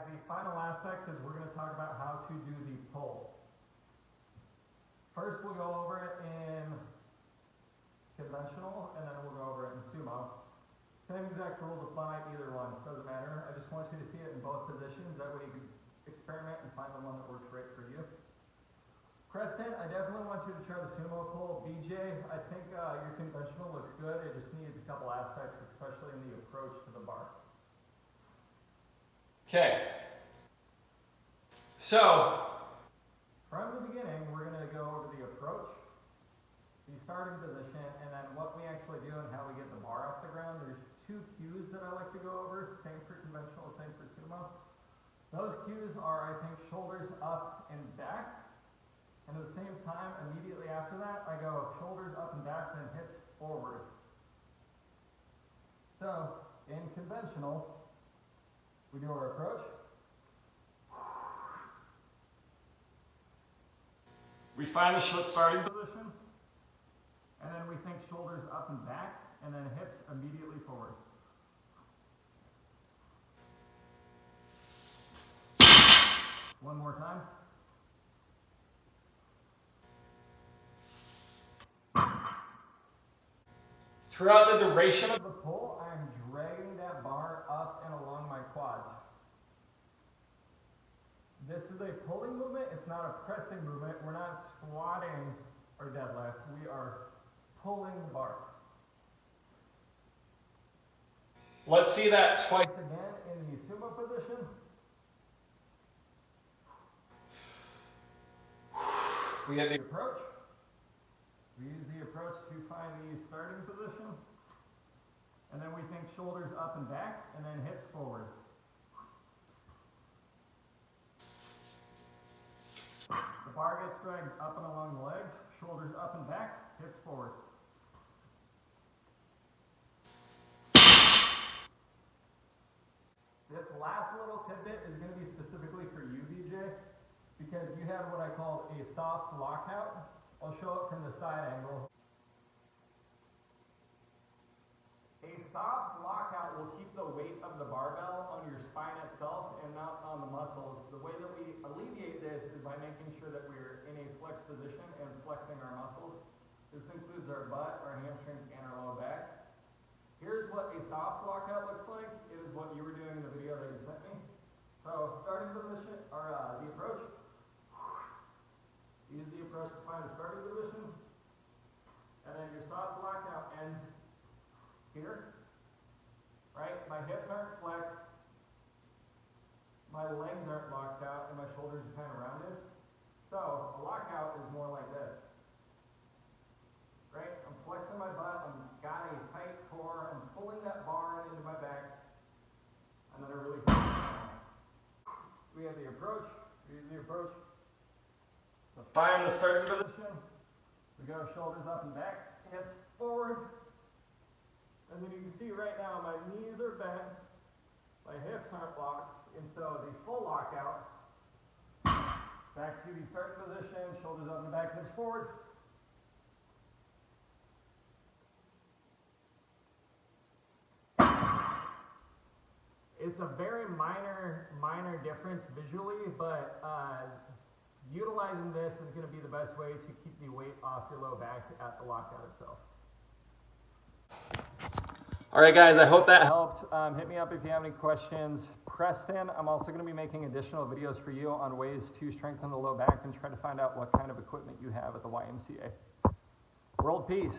The final aspect is we're going to talk about how to do the pull. First, we'll go over it in conventional, and then we'll go over it in sumo. Same exact rules apply either one, doesn't matter. I just want you to see it in both positions, that way you can experiment and find the one that works right for you. Preston, I definitely want you to try the sumo pull. BJ, I think your conventional looks good, it just needs a couple aspects, especially in the approach to the bar. Okay. So, from the beginning, we're going to go over the approach, the starting position, and then what we actually do and how we get the bar off the ground. There's two cues that I like to go over, same for conventional, same for sumo. Those cues are, I think, shoulders up and back. And at the same time, immediately after that, I go shoulders up and back, then hips forward. So, in conventional, we do our approach. we find the starting Position. And then we think shoulders up and back, and then hips immediately forward. One more time. throughout the duration of The pull, I'm dragging that bar up and along my quads. This is a pulling movement, it's not a pressing movement. We're not squatting or deadlift, we are pulling the bar. Let's see that twice. Again, in the sumo position. We have the Approach. We use the approach to find the starting position. And then we think shoulders up and back, and then hips forward. The bar gets dragged up and along the legs, shoulders up and back, hips forward. This last little tidbit is going to be specifically for you, BJ, because you have what I call a soft lockout. I'll show it from the side angle. A soft lockout will keep the weight of the barbell on your spine itself and not on the muscles. The way that we alleviate this is by making sure that we're in a flex position and flexing our muscles. This includes our butt, our hamstrings, and our low back. Here's what a soft lockout looks like. It is what you were doing in the video that you sent me. So starting position, or the approach. Use the approach to find the starting position. And then your soft lockout ends here. Right? My hips aren't flexed. My legs aren't locked out, and my shoulders are kind of rounded. So a lockout is more like this. Right? I'm flexing my butt, I've got a tight core, I'm pulling that bar into my back, and then I release it. We have the approach, we use the approach. So find the starting position. We go shoulders up and back, hips forward. And then you can see right now my knees are bent, my hips aren't locked, and so the full lockout. Back to the starting position, shoulders up and back, hips forward. It's a very minor difference visually, but utilizing this is going to be the best way to keep the weight off your low back at the lockout itself. All right, guys, I hope that helped. Hit me up if you have any questions. Preston, I'm also going to be making additional videos for you on ways to strengthen the low back and try to find out what kind of equipment you have at the YMCA. World peace.